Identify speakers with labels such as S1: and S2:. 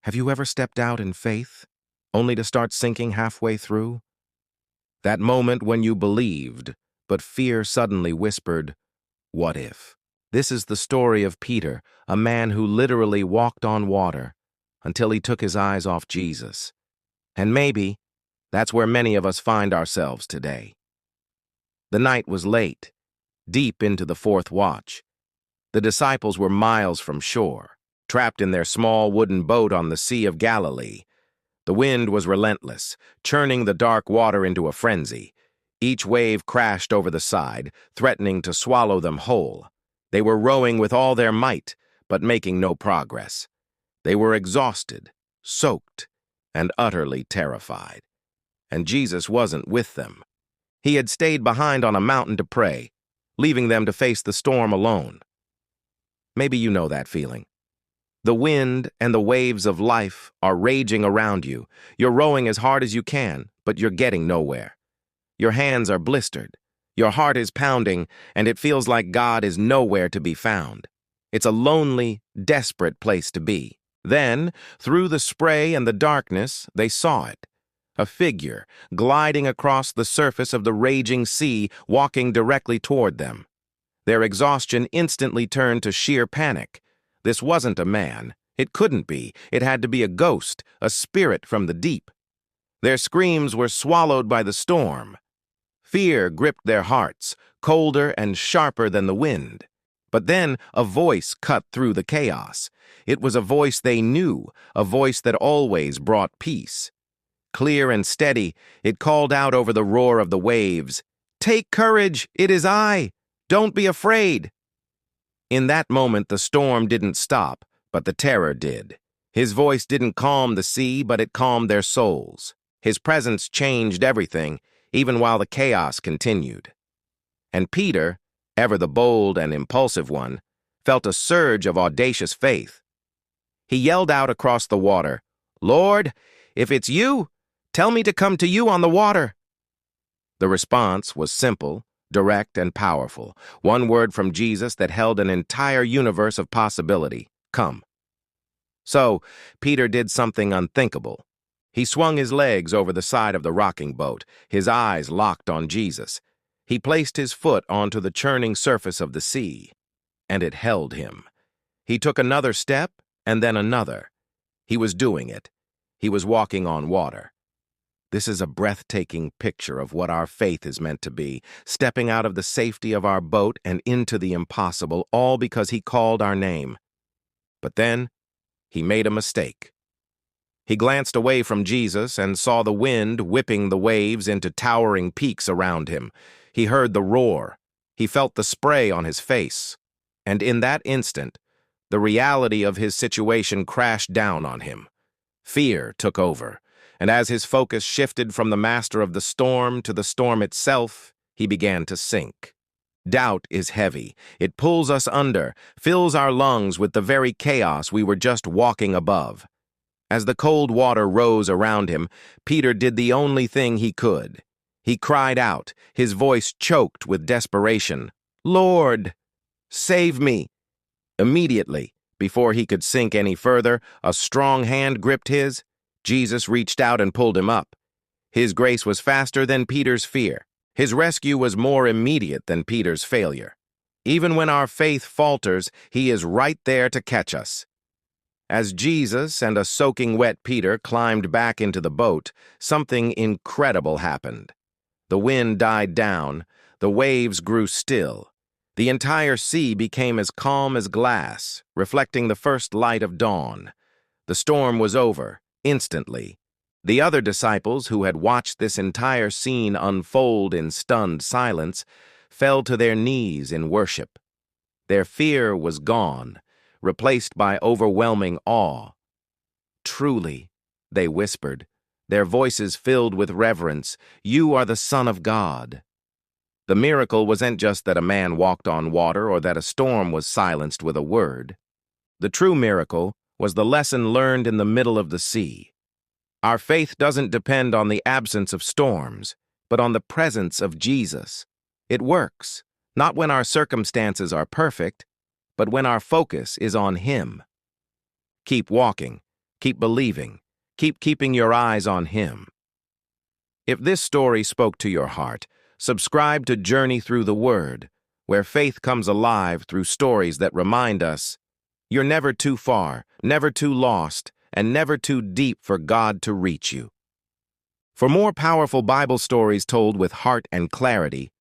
S1: Have you ever stepped out in faith, only to start sinking halfway through? That moment when you believed, but fear suddenly whispered, "What if?" This is the story of Peter, a man who literally walked on water until he took his eyes off Jesus. And maybe that's where many of us find ourselves today. The night was late, deep into the fourth watch. The disciples were miles from shore, trapped in their small wooden boat on the Sea of Galilee. The wind was relentless, churning the dark water into a frenzy. Each wave crashed over the side, threatening to swallow them whole. They were rowing with all their might, but making no progress. They were exhausted, soaked, and utterly terrified. And Jesus wasn't with them. He had stayed behind on a mountain to pray, leaving them to face the storm alone. Maybe you know that feeling. The wind and the waves of life are raging around you. You're rowing as hard as you can, but you're getting nowhere. Your hands are blistered. Your heart is pounding, and it feels like God is nowhere to be found. It's a lonely, desperate place to be. Then, through the spray and the darkness, they saw it. A figure gliding across the surface of the raging sea, walking directly toward them. Their exhaustion instantly turned to sheer panic. This wasn't a man. It couldn't be. It had to be a ghost, a spirit from the deep. Their screams were swallowed by the storm. Fear gripped their hearts, colder and sharper than the wind. But then a voice cut through the chaos. It was a voice they knew, a voice that always brought peace. Clear and steady, it called out over the roar of the waves, "Take courage, it is I! Don't be afraid!" In that moment, the storm didn't stop, but the terror did. His voice didn't calm the sea, but it calmed their souls. His presence changed everything, even while the chaos continued. And Peter, ever the bold and impulsive one, felt a surge of audacious faith. He yelled out across the water, "Lord, if it's you, tell me to come to you on the water." The response was simple, direct, and powerful. One word from Jesus that held an entire universe of possibility: come. So, Peter did something unthinkable. He swung his legs over the side of the rocking boat, his eyes locked on Jesus. He placed his foot onto the churning surface of the sea, and it held him. He took another step, and then another. He was doing it. He was walking on water. This is a breathtaking picture of what our faith is meant to be, stepping out of the safety of our boat and into the impossible, all because he called our name. But then, he made a mistake. He glanced away from Jesus and saw the wind whipping the waves into towering peaks around him. He heard the roar. He felt the spray on his face. And in that instant, the reality of his situation crashed down on him. Fear took over. And as his focus shifted from the master of the storm to the storm itself, he began to sink. Doubt is heavy. It pulls us under, fills our lungs with the very chaos we were just walking above. As the cold water rose around him, Peter did the only thing he could. He cried out, his voice choked with desperation, "Lord, save me!" Immediately, before he could sink any further, a strong hand gripped his. Jesus reached out and pulled him up. His grace was faster than Peter's fear. His rescue was more immediate than Peter's failure. Even when our faith falters, he is right there to catch us. As Jesus and a soaking wet Peter climbed back into the boat, something incredible happened. The wind died down, the waves grew still. The entire sea became as calm as glass, reflecting the first light of dawn. The storm was over. Instantly, the other disciples who had watched this entire scene unfold in stunned silence fell to their knees in worship. Their fear was gone, replaced by overwhelming awe. "Truly," they whispered, their voices filled with reverence, "you are the Son of God." The miracle wasn't just that a man walked on water or that a storm was silenced with a word. The true miracle was the lesson learned in the middle of the sea. Our faith doesn't depend on the absence of storms, but on the presence of Jesus. It works, not when our circumstances are perfect, but when our focus is on Him. Keep walking, Keep believing. Keep keeping your eyes on Him. If this story spoke to your heart, subscribe to Journey Through the Word, where faith comes alive through stories that remind us you're never too far, never too lost, and never too deep for God to reach you. For more powerful Bible stories told with heart and clarity,